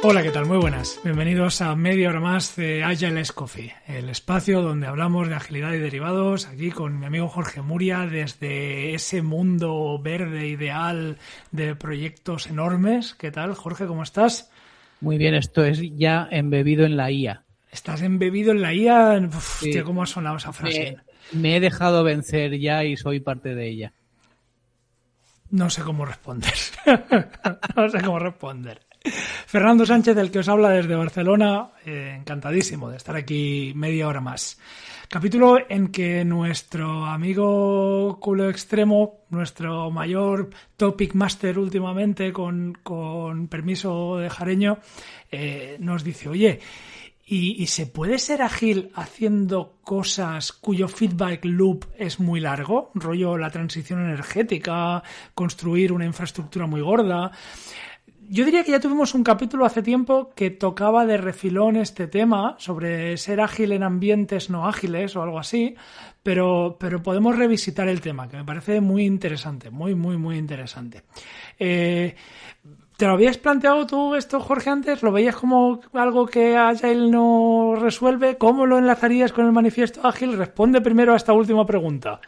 Hola, ¿qué tal? Muy buenas. Bienvenidos a media hora más de Agile Coffee, el espacio donde hablamos de agilidad y derivados, aquí con mi amigo Jorge Muria, desde ese mundo verde ideal de proyectos enormes. ¿Qué tal, Jorge? ¿Cómo estás? Muy bien, esto es ya embebido en la IA. ¿Estás embebido en la IA? Uf, Sí, tío, ¿cómo ha sonado esa frase? me he dejado vencer ya y soy parte de ella. No sé cómo responder. No sé cómo responder. Fernando Sánchez, el que os habla desde Barcelona, encantadísimo de estar aquí media hora más. Capítulo en que nuestro amigo culo extremo, nuestro mayor topic master últimamente, con permiso de Jareño, nos dice, oye, ¿y se puede ser ágil haciendo cosas cuyo feedback loop es muy largo? Rollo la transición energética, construir una infraestructura muy gorda. Yo diría que ya tuvimos un capítulo hace tiempo que tocaba de refilón este tema sobre ser ágil en ambientes no ágiles o algo así, pero podemos revisitar el tema, que me parece muy interesante, muy interesante. ¿Te lo habías planteado tú esto, Jorge, antes? ¿Lo veías como algo que Agile no resuelve? ¿Cómo lo enlazarías con el manifiesto ágil? Responde primero a esta última pregunta.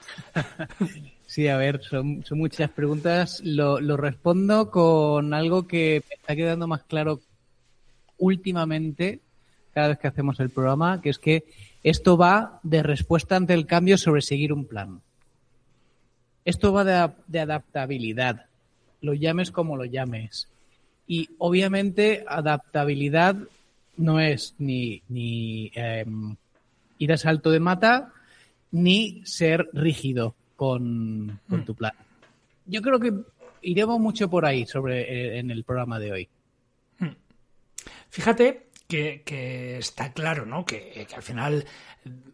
Sí, a ver, son muchas preguntas. Lo respondo con algo que me está quedando más claro últimamente, cada vez que hacemos el programa, que es que esto va de respuesta ante el cambio sobre seguir un plan. Esto va de adaptabilidad, lo llames como lo llames. Y obviamente adaptabilidad no es ni ir a salto de mata, ni ser rígido con tu plan. Yo creo que iremos mucho por ahí en el programa de hoy. Fíjate que está claro, ¿no? Que al final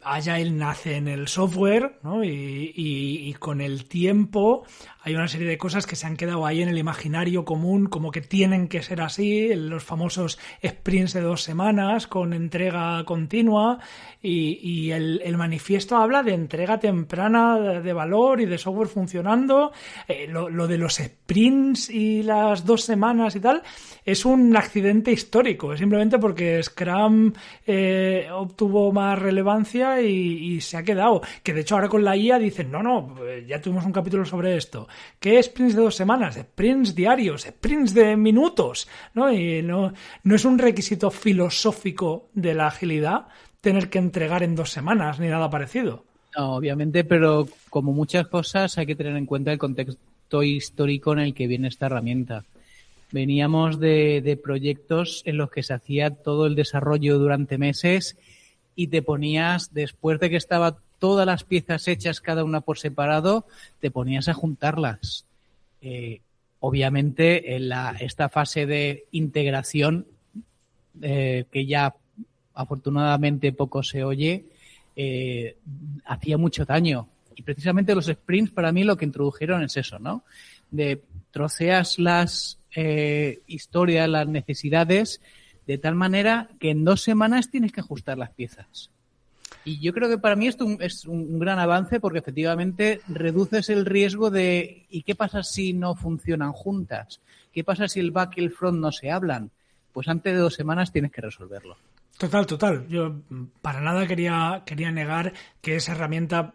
Agile nace en el software, ¿no? Y con el tiempo hay una serie de cosas que se han quedado ahí en el imaginario común, como que tienen que ser así, los famosos sprints de 2 semanas con entrega continua, y el manifiesto habla de entrega temprana de valor y de software funcionando. Lo de los sprints y las 2 semanas y tal es un accidente histórico, es simplemente porque Scrum obtuvo más relevancia y se ha quedado. Que de hecho ahora con la IA dicen, no, ya tuvimos un capítulo sobre esto. ¿Qué sprints de 2 semanas? Sprints diarios, sprints de minutos, ¿no? Y no es un requisito filosófico de la agilidad tener que entregar en 2 semanas ni nada parecido. No, obviamente, pero como muchas cosas hay que tener en cuenta el contexto histórico en el que viene esta herramienta. Veníamos de proyectos en los que se hacía todo el desarrollo durante meses y te ponías, después de que estaban todas las piezas hechas cada una por separado, te ponías a juntarlas. Obviamente, en esta fase de integración, que ya afortunadamente poco se oye, hacía mucho daño. Y precisamente los sprints para mí lo que introdujeron es eso, ¿no? De troceas las historias, las necesidades, de tal manera que en 2 semanas tienes que ajustar las piezas. Y yo creo que para mí esto es un gran avance porque efectivamente reduces el riesgo de ¿y qué pasa si no funcionan juntas? ¿Qué pasa si el back y el front no se hablan? Pues antes de 2 semanas tienes que resolverlo. Total. Yo para nada quería negar que esa herramienta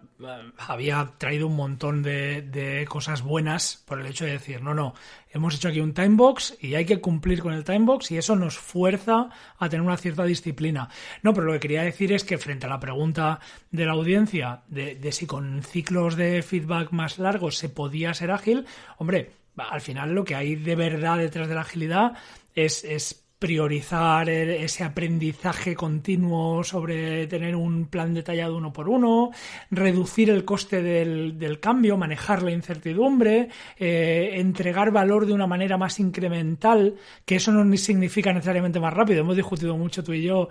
había traído un montón de cosas buenas por el hecho de decir, no, hemos hecho aquí un timebox y hay que cumplir con el timebox y eso nos fuerza a tener una cierta disciplina. No, pero lo que quería decir es que frente a la pregunta de la audiencia de si con ciclos de feedback más largos se podía ser ágil, hombre, al final lo que hay de verdad detrás de la agilidad es priorizar ese aprendizaje continuo sobre tener un plan detallado 1 por 1, reducir el coste del cambio, manejar la incertidumbre, entregar valor de una manera más incremental, que eso no significa necesariamente más rápido. Hemos discutido mucho tú y yo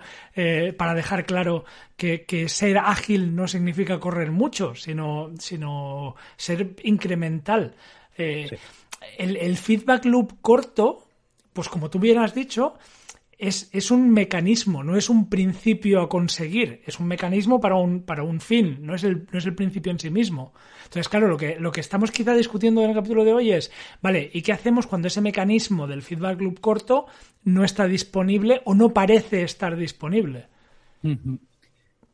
para dejar claro que ser ágil no significa correr mucho, sino ser incremental. Sí. El feedback loop corto, pues como tú bien has dicho, es un mecanismo, no es un principio a conseguir, es un mecanismo para un fin, no es el principio en sí mismo. Entonces, claro, lo que estamos quizá discutiendo en el capítulo de hoy es, vale, ¿y qué hacemos cuando ese mecanismo del feedback loop corto no está disponible o no parece estar disponible?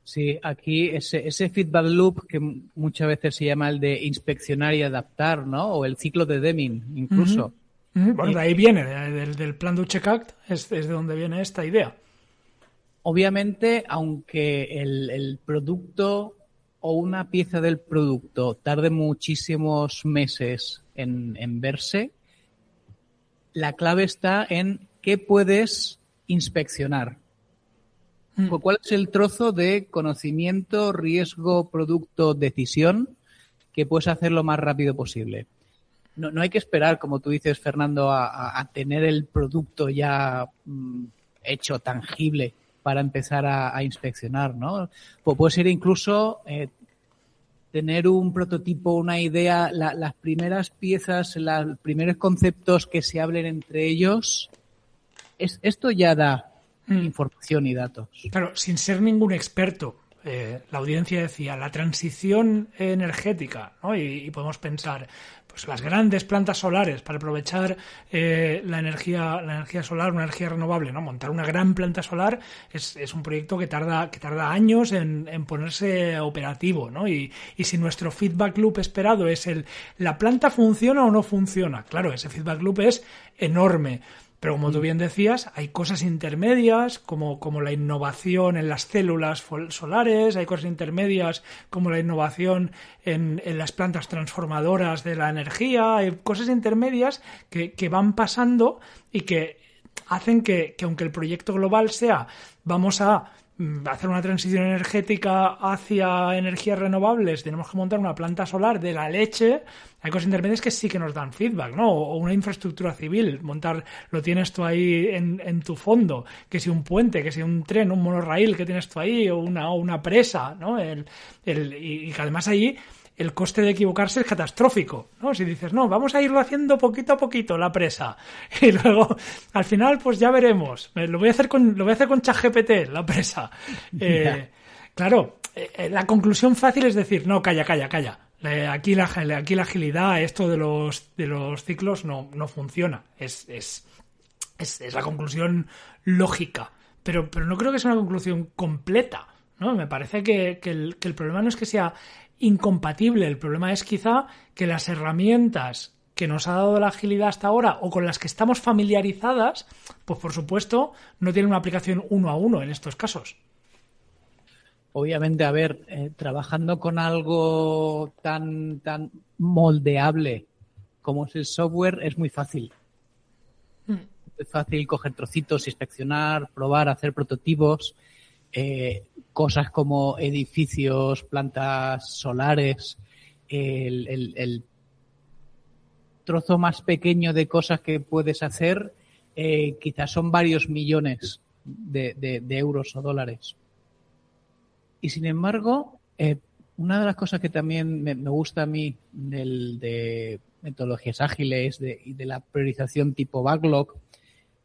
Sí, aquí ese feedback loop que muchas veces se llama el de inspeccionar y adaptar, ¿no? O el ciclo de Deming, incluso. Bueno, de ahí viene, del plan de Uchecact es de donde viene esta idea. Obviamente, aunque el producto o una pieza del producto tarde muchísimos meses en verse, la clave está en qué puedes inspeccionar. ¿Cuál es el trozo de conocimiento, riesgo, producto, decisión que puedes hacer lo más rápido posible? No hay que esperar, como tú dices, Fernando, a tener el producto ya hecho, tangible, para empezar a inspeccionar, ¿no? Puede ser incluso tener un prototipo, una idea, las primeras piezas, los primeros conceptos que se hablen entre ellos. Esto ya da información y datos. Claro, sin ser ningún experto. La audiencia decía, la transición energética, ¿no? Y podemos pensar, pues las grandes plantas solares para aprovechar la energía solar, una energía renovable, ¿no? Montar una gran planta solar es un proyecto que tarda años en ponerse operativo, ¿no? Y si nuestro feedback loop esperado es ¿la planta funciona o no funciona? Claro, ese feedback loop es enorme. Pero como tú bien decías, hay cosas intermedias como la innovación en las células solares, hay cosas intermedias como la innovación en las plantas transformadoras de la energía, hay cosas intermedias que van pasando y que hacen que aunque el proyecto global sea vamos a hacer una transición energética hacia energías renovables, tenemos que montar una planta solar de la leche, hay cosas intermedias que sí que nos dan feedback, ¿no? O una infraestructura civil, lo tienes tú ahí en tu fondo, que si un puente, que si un tren, un monorraíl que tienes tú ahí, o una presa, ¿no? Y que además ahí el coste de equivocarse es catastrófico, ¿no? Si dices, no, vamos a irlo haciendo poquito a poquito la presa y luego al final pues ya veremos, lo voy a hacer con ChatGPT la presa. Claro, la conclusión fácil es decir, no, calla. Aquí la agilidad, esto de los ciclos no funciona. Es la conclusión lógica, pero no creo que sea una conclusión completa, ¿no? Me parece que el problema no es que sea incompatible, el problema es quizá que las herramientas que nos ha dado la agilidad hasta ahora o con las que estamos familiarizadas, pues por supuesto no tienen una aplicación uno a uno en estos casos. Obviamente, a ver, trabajando con algo tan moldeable como es el software es muy fácil. Es fácil coger trocitos, inspeccionar, probar, hacer prototipos. Cosas como edificios, plantas solares, el trozo más pequeño de cosas que puedes hacer quizás son varios millones de euros o dólares. Y sin embargo, una de las cosas que también me gusta a mí de metodologías ágiles y de la priorización tipo backlog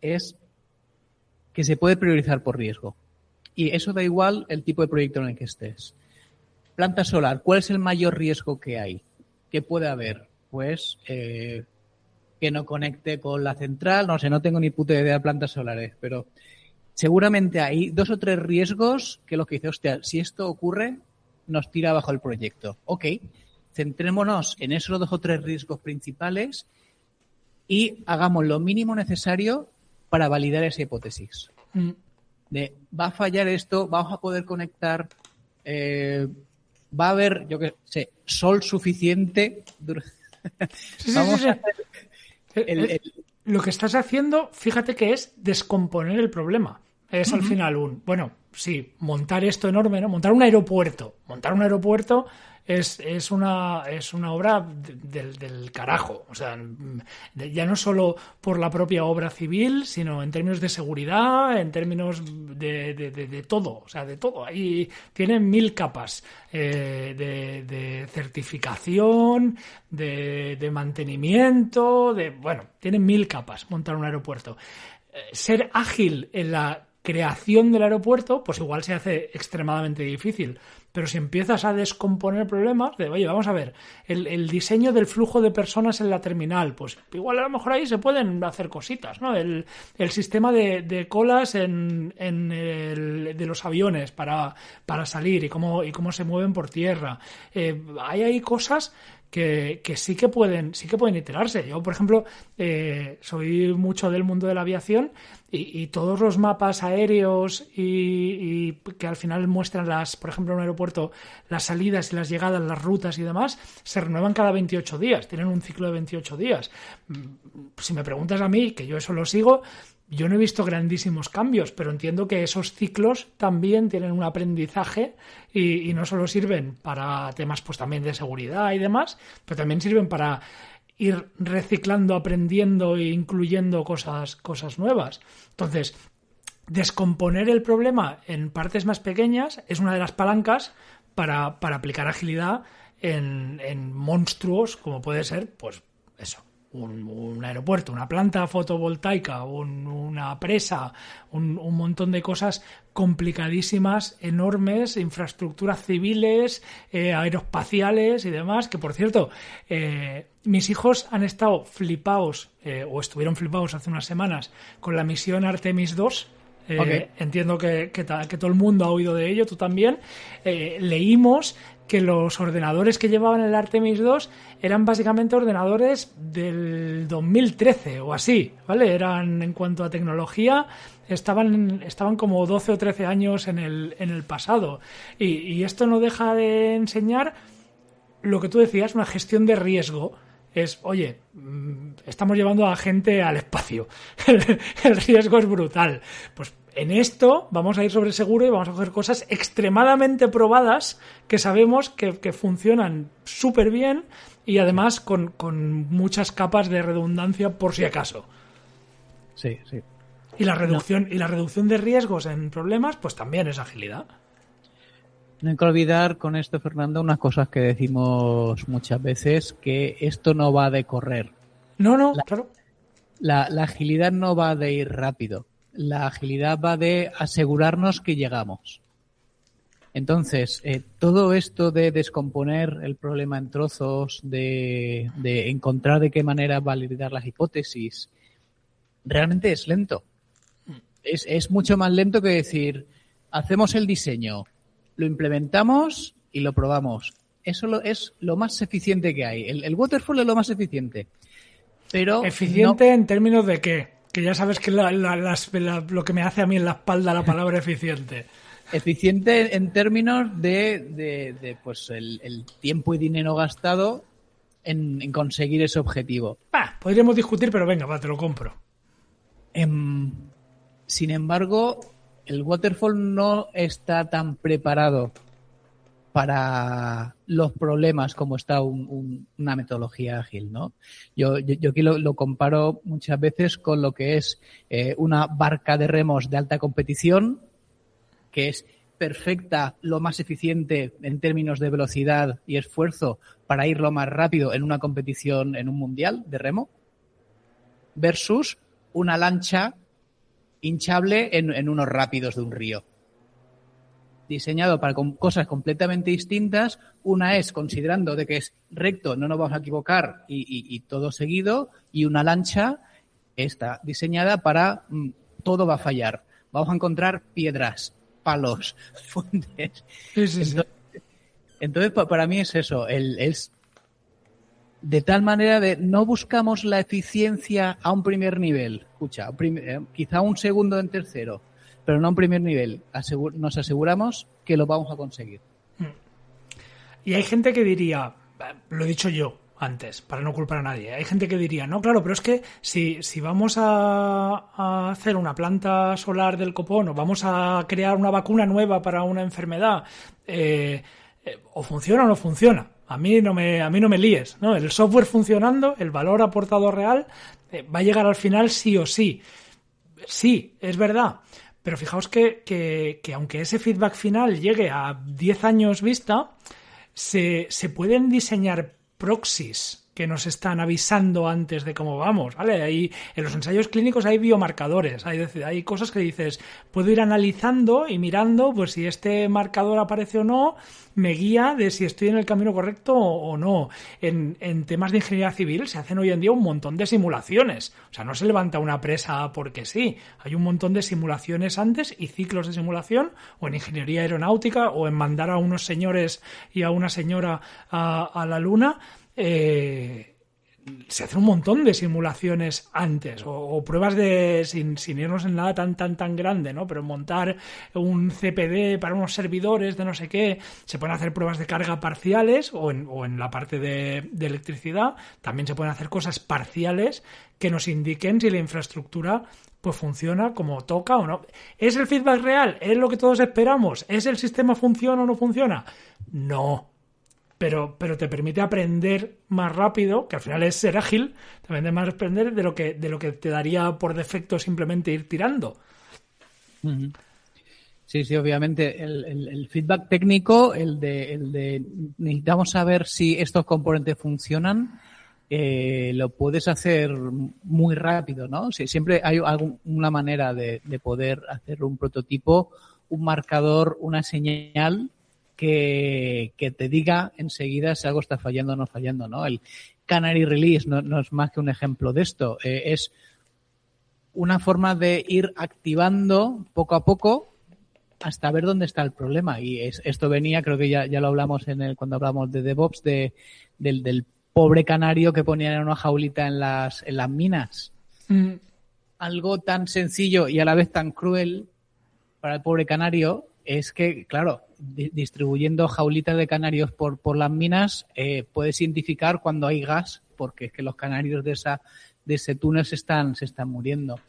es que se puede priorizar por riesgo. Y eso da igual el tipo de proyecto en el que estés. Planta solar, ¿cuál es el mayor riesgo que hay? ¿Qué puede haber? Pues que no conecte con la central, no tengo ni puta idea de plantas solares, pero seguramente hay 2 o 3 riesgos que lo que dice, hostia, si esto ocurre, nos tira abajo el proyecto. Ok, centrémonos en esos 2 o 3 riesgos principales y hagamos lo mínimo necesario para validar esa hipótesis. Va a fallar esto, vamos a poder conectar, va a haber, yo qué sé, sol suficiente. Sí. Lo que estás haciendo, fíjate que es descomponer el problema. Es al final sí, montar esto enorme, ¿no? Montar un aeropuerto. Montar un aeropuerto es una obra del carajo. O sea, ya no solo por la propia obra civil, sino en términos de seguridad, en términos de todo. O sea, de todo. Ahí tienen 1000 capas de certificación, de mantenimiento, bueno, tienen 1000 capas montar un aeropuerto. Ser ágil en la creación del aeropuerto, pues igual se hace extremadamente difícil. Pero si empiezas a descomponer problemas, oye, vamos a ver, el diseño del flujo de personas en la terminal, pues igual a lo mejor ahí se pueden hacer cositas, ¿no? El sistema de colas de los aviones para salir y cómo se mueven por tierra. Hay cosas que sí que pueden iterarse. Yo, por ejemplo, soy mucho del mundo de la aviación y todos los mapas aéreos y que al final muestran por ejemplo, en un aeropuerto, las salidas y las llegadas, las rutas y demás, se renuevan cada 28 días, tienen un ciclo de 28 días. Si me preguntas a mí, que yo eso lo sigo, yo no he visto grandísimos cambios, pero entiendo que esos ciclos también tienen un aprendizaje y no solo sirven para temas pues también de seguridad y demás, pero también sirven para ir reciclando, aprendiendo e incluyendo cosas nuevas. Entonces, descomponer el problema en partes más pequeñas es una de las palancas para aplicar agilidad en monstruos como puede ser, pues eso, un aeropuerto, una planta fotovoltaica, una presa, un montón de cosas complicadísimas, enormes, infraestructuras civiles, aeroespaciales y demás, que por cierto, mis hijos han estado flipados, o estuvieron flipados hace unas semanas, con la misión Artemis 2. Okay. Entiendo que todo el mundo ha oído de ello, tú también. Leímos que los ordenadores que llevaban el Artemis 2 eran básicamente ordenadores del 2013 o así, ¿vale? Eran, en cuanto a tecnología, estaban como 12 o 13 años en el pasado. Y esto no deja de enseñar lo que tú decías, una gestión de riesgo. Es, oye, estamos llevando a gente al espacio. El riesgo es brutal. Pues en esto vamos a ir sobre seguro y vamos a coger cosas extremadamente probadas que sabemos que funcionan súper bien y además con muchas capas de redundancia por si acaso. Sí, sí. Y la reducción de riesgos en problemas, pues también es agilidad. No hay que olvidar con esto, Fernando, unas cosas que decimos muchas veces, que esto no va de correr. No, claro. La agilidad no va de ir rápido. La agilidad va de asegurarnos que llegamos. Entonces, todo esto de descomponer el problema en trozos, de encontrar de qué manera validar las hipótesis, realmente es lento. Es mucho más lento que decir, hacemos el diseño, lo implementamos y lo probamos. Eso es lo más eficiente que hay. El waterfall es lo más eficiente. Pero ¿eficiente no... en términos de qué? Que ya sabes que lo que me hace a mí en la espalda la palabra eficiente. Eficiente en términos de pues el tiempo y dinero gastado en conseguir ese objetivo. Podríamos discutir, pero venga, te lo compro. Sin embargo, el waterfall no está tan preparado para los problemas como está una metodología ágil, ¿no? Yo aquí lo comparo muchas veces con lo que es una barca de remos de alta competición, que es perfecta, lo más eficiente en términos de velocidad y esfuerzo para ir lo más rápido en una competición, en un mundial de remo, versus una lancha hinchable en unos rápidos de un río. Diseñado para cosas completamente distintas. Una es considerando de que es recto, no nos vamos a equivocar y todo seguido, y una lancha está diseñada para todo va a fallar. Vamos a encontrar piedras, palos, fuentes. Sí. Entonces, para mí es eso, es de tal manera de no buscamos la eficiencia a un primer nivel, quizá un segundo en tercero, pero no a un primer nivel. Nos aseguramos que lo vamos a conseguir. Y hay gente que diría, lo he dicho yo antes, para no culpar a nadie. Hay gente que diría, no, claro, pero es que si vamos a hacer una planta solar del copón o vamos a crear una vacuna nueva para una enfermedad, o funciona o no funciona. A mí no me líes, ¿no? El software funcionando, el valor aportado real, va a llegar al final sí o sí. Sí, es verdad. Pero fijaos que aunque ese feedback final llegue a 10 años vista, se pueden diseñar proxies que nos están avisando antes de cómo vamos, ¿vale? Ahí, en los ensayos clínicos hay biomarcadores, hay cosas que dices, puedo ir analizando y mirando, pues si este marcador aparece o no, me guía de si estoy en el camino correcto o no. En temas de ingeniería civil se hacen hoy en día un montón de simulaciones, o sea, no se levanta una presa porque sí, hay un montón de simulaciones antes y ciclos de simulación, o en ingeniería aeronáutica, o en mandar a unos señores y a una señora a la luna. Se hacen un montón de simulaciones antes o pruebas de sin irnos en nada tan grande, ¿no? Pero montar un CPD para unos servidores de no sé qué, se pueden hacer pruebas de carga parciales o en la parte de electricidad también se pueden hacer cosas parciales que nos indiquen si la infraestructura pues funciona como toca o no. ¿Es el feedback real? ¿Es lo que todos esperamos? ¿Es el sistema funciona o no funciona? No. Pero te permite aprender más rápido, que al final es ser ágil, te permite más aprender de lo que te daría por defecto simplemente ir tirando. Sí, obviamente el feedback técnico, el de necesitamos saber si estos componentes funcionan, lo puedes hacer muy rápido, ¿no? Siempre hay una manera de poder hacer un prototipo, un marcador, una señal que te diga enseguida si algo está fallando o no fallando, ¿no? El Canary Release no es más que un ejemplo de esto. Es una forma de ir activando poco a poco hasta ver dónde está el problema. Y esto venía, creo que ya lo hablamos cuando hablamos de DevOps, del pobre canario que ponían en una jaulita en las minas. Algo tan sencillo y a la vez tan cruel para el pobre canario es que, claro, distribuyendo jaulitas de canarios por las minas, puedes identificar cuando hay gas, porque es que los canarios de ese túnel se están muriendo.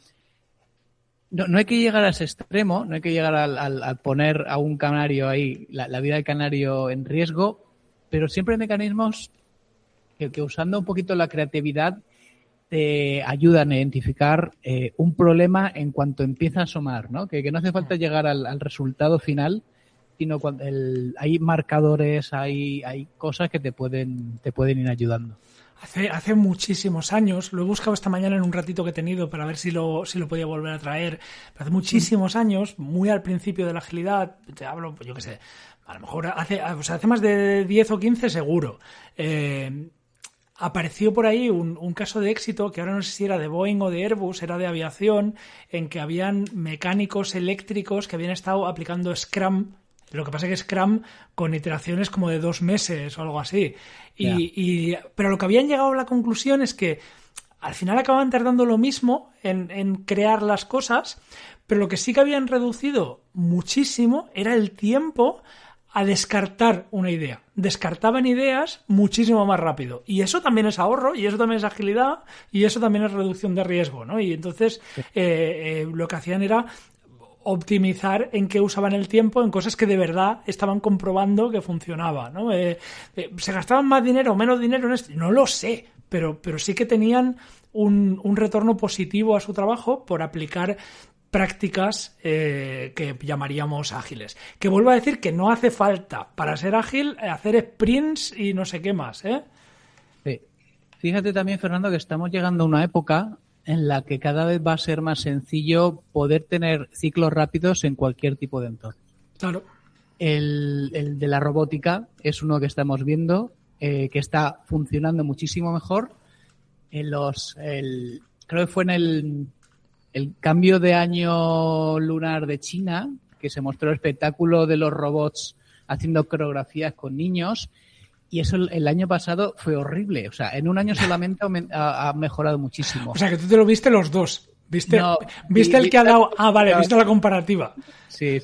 No hay que llegar a ese extremo, no hay que llegar al poner a un canario ahí, la vida del canario en riesgo, pero siempre hay mecanismos que usando un poquito la creatividad te ayudan a identificar un problema en cuanto empieza a asomar, ¿no? Que no hace falta llegar al resultado final, sino cuando hay marcadores, hay cosas que te pueden ir ayudando. Hace muchísimos años, lo he buscado esta mañana en un ratito que he tenido para ver si lo podía volver a traer, pero hace muchísimos años, muy al principio de la agilidad, te hablo, pues yo qué sé, a lo mejor hace más de 10 o 15 seguro, apareció por ahí un caso de éxito que ahora no sé si era de Boeing o de Airbus, era de aviación, en que habían mecánicos eléctricos que habían estado aplicando Scrum. Lo que pasa es que Scrum con iteraciones como de 2 meses o algo así. Pero lo que habían llegado a la conclusión es que al final acababan tardando lo mismo en crear las cosas, pero lo que sí que habían reducido muchísimo era el tiempo a descartar una idea. Descartaban ideas muchísimo más rápido. Y eso también es ahorro, y eso también es agilidad, y eso también es reducción de riesgo, ¿no? Y entonces lo que hacían era optimizar en qué usaban el tiempo en cosas que de verdad estaban comprobando que funcionaba, ¿no? ¿Se gastaban más dinero o menos dinero en esto? No lo sé, pero sí que tenían un retorno positivo a su trabajo por aplicar prácticas que llamaríamos ágiles. Que vuelvo a decir que no hace falta para ser ágil hacer sprints y no sé qué más, ¿eh? Sí. Fíjate también, Fernando, que estamos llegando a una época en la que cada vez va a ser más sencillo poder tener ciclos rápidos en cualquier tipo de entorno. Claro. El de la robótica es uno que estamos viendo, que está funcionando muchísimo mejor. Creo que fue en el cambio de año lunar de China, que se mostró el espectáculo de los robots haciendo coreografías con niños, y eso el año pasado fue horrible. O sea, en un año solamente ha mejorado muchísimo. O sea, que tú te lo viste los dos. ¿Viste el que ha dado? Ah, vale, viste la comparativa. Sí.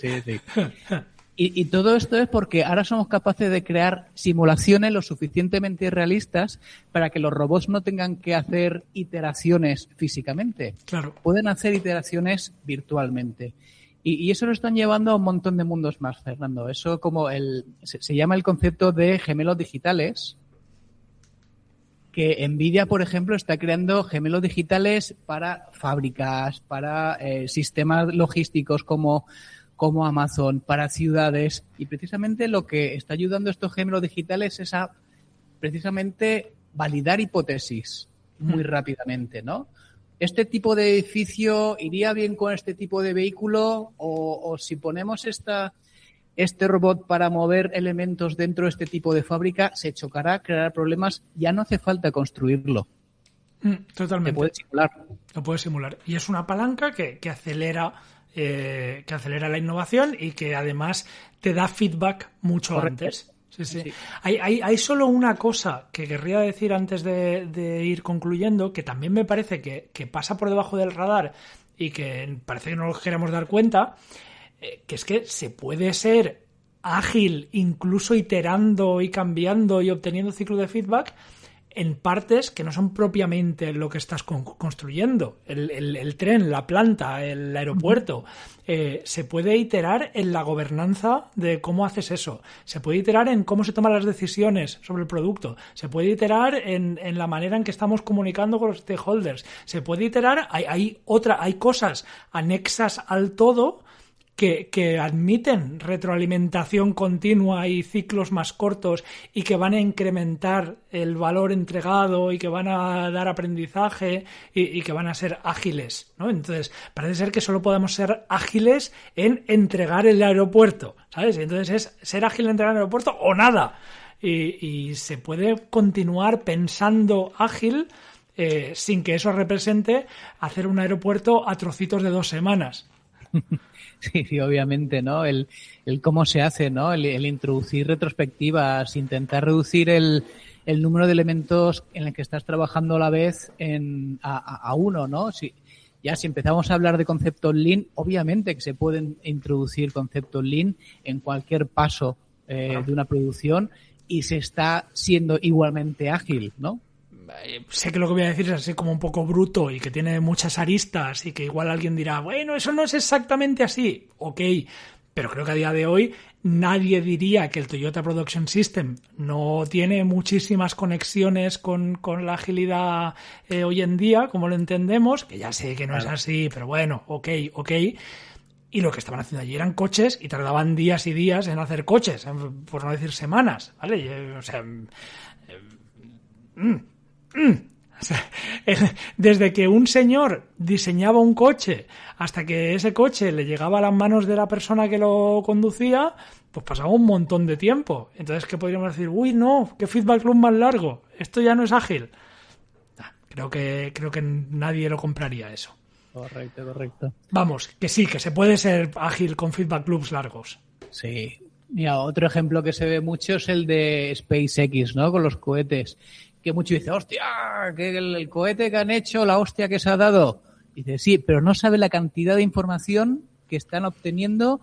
Y todo esto es porque ahora somos capaces de crear simulaciones lo suficientemente realistas para que los robots no tengan que hacer iteraciones físicamente. Claro. Pueden hacer iteraciones virtualmente. Y eso lo están llevando a un montón de mundos más, Fernando. Eso como se llama el concepto de gemelos digitales, que Nvidia, por ejemplo, está creando gemelos digitales para fábricas, para sistemas logísticos como Amazon, para ciudades. Y precisamente lo que está ayudando a estos gemelos digitales es a precisamente validar hipótesis muy rápidamente, ¿no? ¿Este tipo de edificio iría bien con este tipo de vehículo? O si ponemos este robot para mover elementos dentro de este tipo de fábrica, se chocará, creará problemas, ya no hace falta construirlo. Totalmente. Se puede simular. Lo puede simular. Y es una palanca que acelera la innovación y que además te da feedback mucho Correcto. antes. Sí. Sí. Hay solo una cosa que querría decir antes de ir concluyendo, que también me parece que pasa por debajo del radar y que parece que no nos queremos dar cuenta, que es que se puede ser ágil incluso iterando y cambiando y obteniendo ciclo de feedback en partes que no son propiamente lo que estás construyendo. El tren, la planta, el aeropuerto. Se puede iterar en la gobernanza de cómo haces eso. Se puede iterar en cómo se toman las decisiones sobre el producto. Se puede iterar en la manera en que estamos comunicando con los stakeholders. Se puede iterar, hay cosas anexas al todo que admiten retroalimentación continua y ciclos más cortos y que van a incrementar el valor entregado y que van a dar aprendizaje y que van a ser ágiles, ¿no? Entonces, parece ser que solo podemos ser ágiles en entregar el aeropuerto, ¿sabes? Y entonces es ser ágil en entregar el aeropuerto o nada. Y se puede continuar pensando ágil sin que eso represente hacer un aeropuerto a trocitos de 2 semanas. Sí, obviamente, ¿no? El cómo se hace, ¿no? El introducir retrospectivas, intentar reducir el número de elementos en el que estás trabajando a la vez a uno, ¿no? Si empezamos a hablar de conceptos Lean, obviamente que se pueden introducir conceptos Lean en cualquier paso de una producción y se está siendo igualmente ágil, ¿no? Sé que lo que voy a decir es así como un poco bruto y que tiene muchas aristas y que igual alguien dirá, bueno, eso no es exactamente así. Ok, pero creo que a día de hoy nadie diría que el Toyota Production System no tiene muchísimas conexiones con la agilidad hoy en día, como lo entendemos, que ya sé que no es así, pero bueno, ok. Y lo que estaban haciendo allí eran coches y tardaban días y días en hacer coches, por no decir semanas, ¿vale? O sea... O sea, desde que un señor diseñaba un coche hasta que ese coche le llegaba a las manos de la persona que lo conducía, pues pasaba un montón de tiempo. Entonces, ¿qué podríamos decir? Uy, no, qué feedback loop más largo. Esto ya no es ágil. Creo que nadie lo compraría eso. Correcto. Vamos, que sí, que se puede ser ágil con feedback loops largos. Sí. Mira, otro ejemplo que se ve mucho es el de SpaceX, ¿no? Con los cohetes. Que mucho dice, hostia, que el cohete que han hecho, la hostia que se ha dado. Dice, sí, pero no sabe la cantidad de información que están obteniendo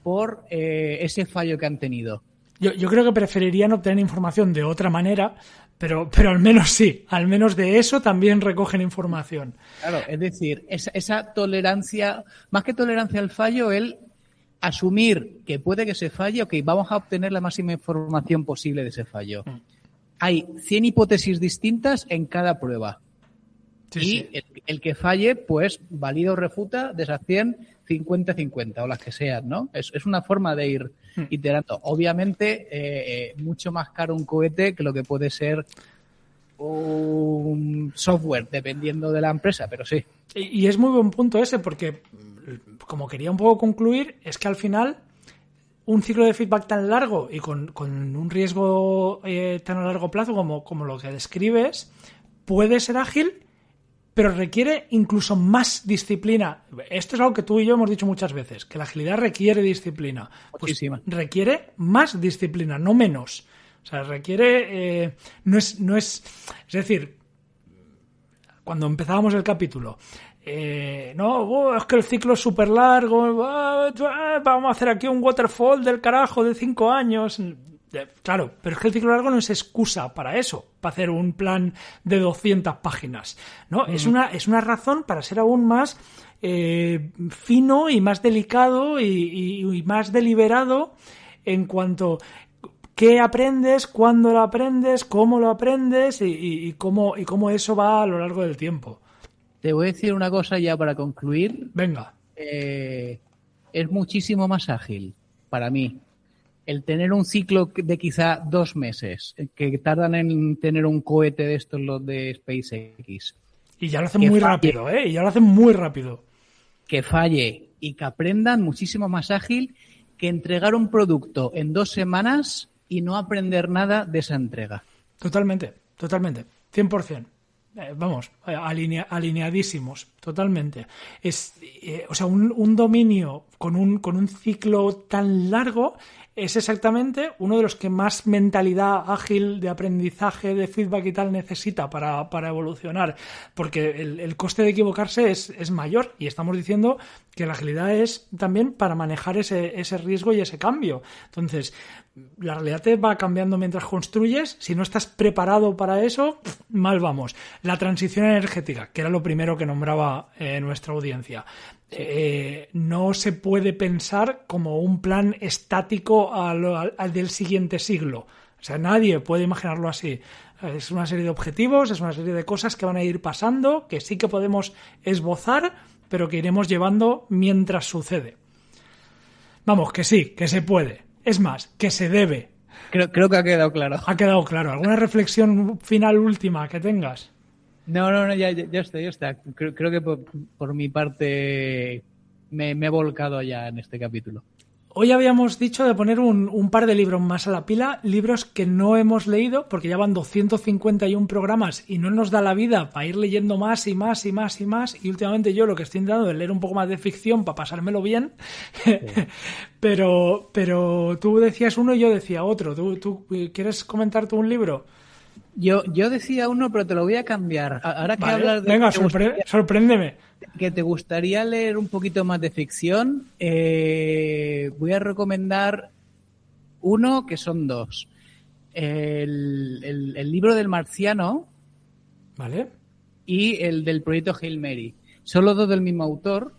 por ese fallo que han tenido. Yo creo que preferirían obtener información de otra manera, pero al menos sí, al menos de eso también recogen información. Claro, es decir, esa tolerancia, más que tolerancia al fallo, el asumir que puede que se falle, ok, vamos a obtener la máxima información posible de ese fallo. Hay 100 hipótesis distintas en cada prueba. Sí. El que falle, pues, valida o refuta de esas 100, 50-50 o las que sean, ¿no? Es una forma de ir iterando. Obviamente, mucho más caro un cohete que lo que puede ser un software, dependiendo de la empresa, pero sí. Y es muy buen punto ese, porque, como quería un poco concluir, es que al final... un ciclo de feedback tan largo y con un riesgo tan a largo plazo como lo que describes, puede ser ágil, pero requiere incluso más disciplina. Esto es algo que tú y yo hemos dicho muchas veces, que la agilidad requiere disciplina. Pues requiere más disciplina, no menos. O sea, requiere... no es decir, cuando empezábamos el capítulo... no, es que el ciclo es súper largo, vamos a hacer aquí un waterfall del carajo de 5 años. Claro, pero es que el ciclo largo no es excusa para eso, para hacer un plan de 200 páginas, ¿no? Es una razón para ser aún más fino y más delicado y más deliberado en cuanto qué aprendes, cuándo lo aprendes, cómo lo aprendes y cómo eso va a lo largo del tiempo. Te voy a decir una cosa ya para concluir. Venga. Es muchísimo más ágil para mí el tener un ciclo de quizá 2 meses, que tardan en tener un cohete de estos, los de SpaceX. Y ya lo hacen muy rápido, ¿eh? Y ya lo hacen muy rápido. Que falle y que aprendan muchísimo más ágil que entregar un producto en 2 semanas y no aprender nada de esa entrega. Totalmente. 100%. Vamos, alineadísimos, totalmente. O sea, un dominio con un ciclo tan largo es exactamente uno de los que más mentalidad ágil de aprendizaje, de feedback y tal necesita para evolucionar, porque el coste de equivocarse es mayor, y estamos diciendo que la agilidad es también para manejar ese riesgo y ese cambio. Entonces, la realidad te va cambiando mientras construyes. Si no estás preparado para eso, mal vamos. La transición energética, que era lo primero que nombraba nuestra audiencia. No se puede pensar como un plan estático al del siguiente siglo. O sea, nadie puede imaginarlo así. Es una serie de objetivos, es una serie de cosas que van a ir pasando, que sí que podemos esbozar, pero que iremos llevando mientras sucede. Vamos, que sí, que se puede. Es más, que se debe. Creo que ha quedado claro. Ha quedado claro. ¿Alguna reflexión final última que tengas? No, ya está. Creo que por mi parte me he volcado ya en este capítulo. Hoy habíamos dicho de poner un par de libros más a la pila, libros que no hemos leído, porque ya van 251 programas y no nos da la vida para ir leyendo más y más. Y últimamente yo lo que estoy intentando es leer un poco más de ficción para pasármelo bien. Sí. pero tú decías uno y yo decía otro. ¿Tú quieres comentar tú un libro? Yo decía uno, pero te lo voy a cambiar. Ahora que hablas de... Venga, sorpréndeme. Que te gustaría leer un poquito más de ficción, voy a recomendar uno, que son 2. El libro del Marciano, ¿vale? Y el del proyecto Hail Mary. Son los 2 del mismo autor.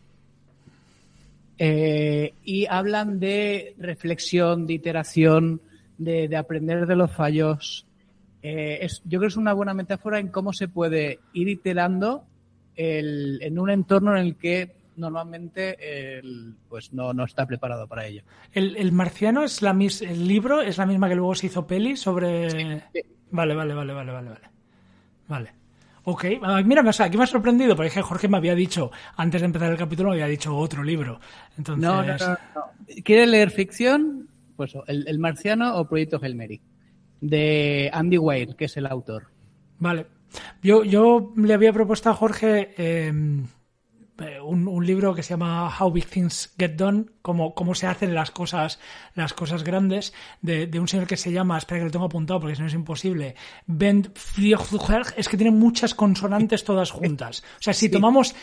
Y hablan de reflexión, de iteración, de aprender de los fallos. Yo creo que es una buena metáfora en cómo se puede ir iterando en un entorno en el que normalmente pues no está preparado para ello. ¿El Marciano es el libro es la misma que luego se hizo peli sobre...? Sí. Vale. Ok, mira, aquí me ha sorprendido, porque Jorge me había dicho, antes de empezar el capítulo, me había dicho otro libro. Entonces... No. ¿Quieres leer ficción? Pues el Marciano o Proyecto Hail Mary, de Andy Weir, que es el autor. Vale. Yo le había propuesto a Jorge un libro que se llama How Big Things Get Done, cómo se hacen las cosas grandes, de un señor que se llama, espera que lo tengo apuntado porque si no es imposible, Ben Friedrich. Es que tiene muchas consonantes todas juntas. O sea, si tomamos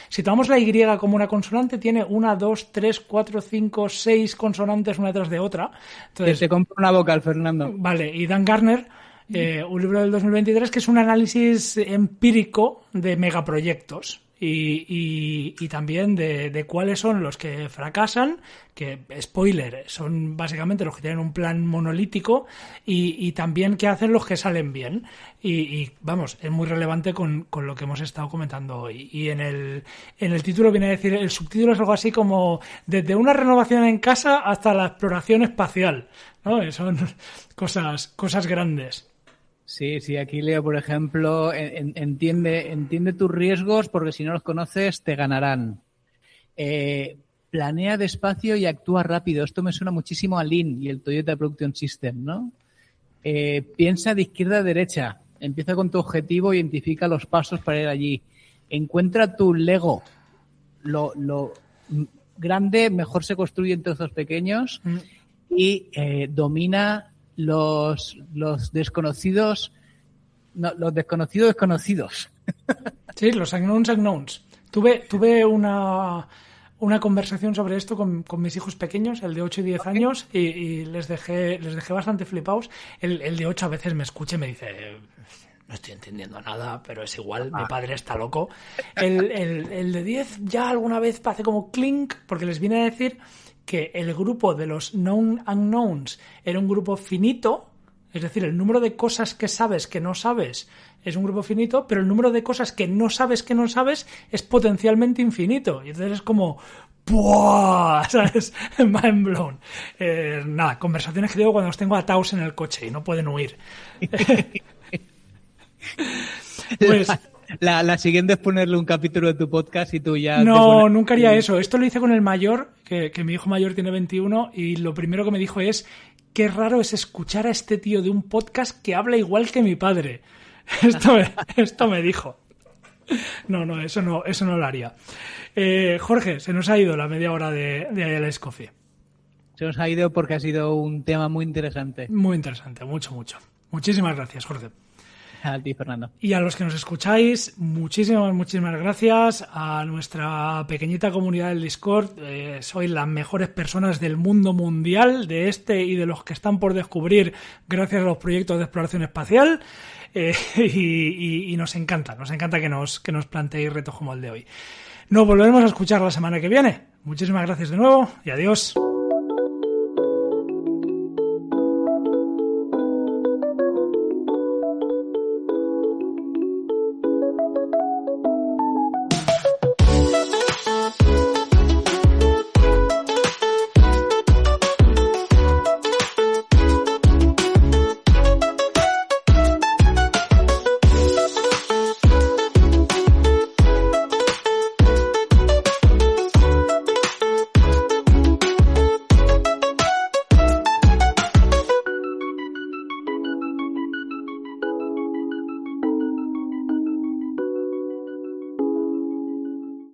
la Y como una consonante, tiene 1, 2, 3, 4, 5, 6 consonantes una detrás de otra. Entonces, te compro una vocal, Fernando. Vale, y Dan Garner, un libro del 2023 que es un análisis empírico de megaproyectos. Y también de cuáles son los que fracasan, que, spoiler, son básicamente los que tienen un plan monolítico, y también qué hacen los que salen bien. Y vamos, es muy relevante con lo que hemos estado comentando hoy. Y en el título viene a decir, el subtítulo es algo así como desde una renovación en casa hasta la exploración espacial, ¿no? Son cosas grandes. Sí, aquí leo, por ejemplo, entiende tus riesgos porque si no los conoces te ganarán. Planea despacio y actúa rápido. Esto me suena muchísimo a Lean y el Toyota Production System, ¿no? Piensa de izquierda a derecha. Empieza con tu objetivo, identifica los pasos para ir allí. Encuentra tu Lego. Lo grande mejor se construye en trozos pequeños y domina los desconocidos, no, los desconocidos. Sí, los unknowns. Tuve una conversación sobre esto con mis hijos pequeños, el de 8 y 10 años, y les dejé bastante flipados. El de 8 a veces me escucha y me dice, no estoy entendiendo nada, pero es igual, mi padre está loco. El de 10 ya alguna vez hace como clink, porque les viene a decir que el grupo de los known unknowns era un grupo finito, es decir, el número de cosas que sabes que no sabes es un grupo finito, pero el número de cosas que no sabes es potencialmente infinito. Y entonces es como ¡buah! ¿Sabes? Mind blown. Nada, conversaciones que digo cuando los tengo atados en el coche y no pueden huir. Pues... La siguiente es ponerle un capítulo de tu podcast y tú ya... No, nunca haría eso. Esto lo hice con el mayor, que mi hijo mayor tiene 21, y lo primero que me dijo es: qué raro es escuchar a este tío de un podcast que habla igual que mi padre. Esto me dijo. No, eso no lo haría. Jorge, se nos ha ido la media hora de IELTS Coffee. Se nos ha ido porque ha sido un tema muy interesante. Muy interesante, mucho. Muchísimas gracias, Jorge. A ti, Fernando. Y a los que nos escucháis, muchísimas gracias. A nuestra pequeñita comunidad del Discord, sois las mejores personas del mundo mundial, de este y de los que están por descubrir gracias a los proyectos de exploración espacial. Y nos encanta que nos planteéis retos como el de hoy. Nos volveremos a escuchar la semana que viene. Muchísimas gracias de nuevo y adiós.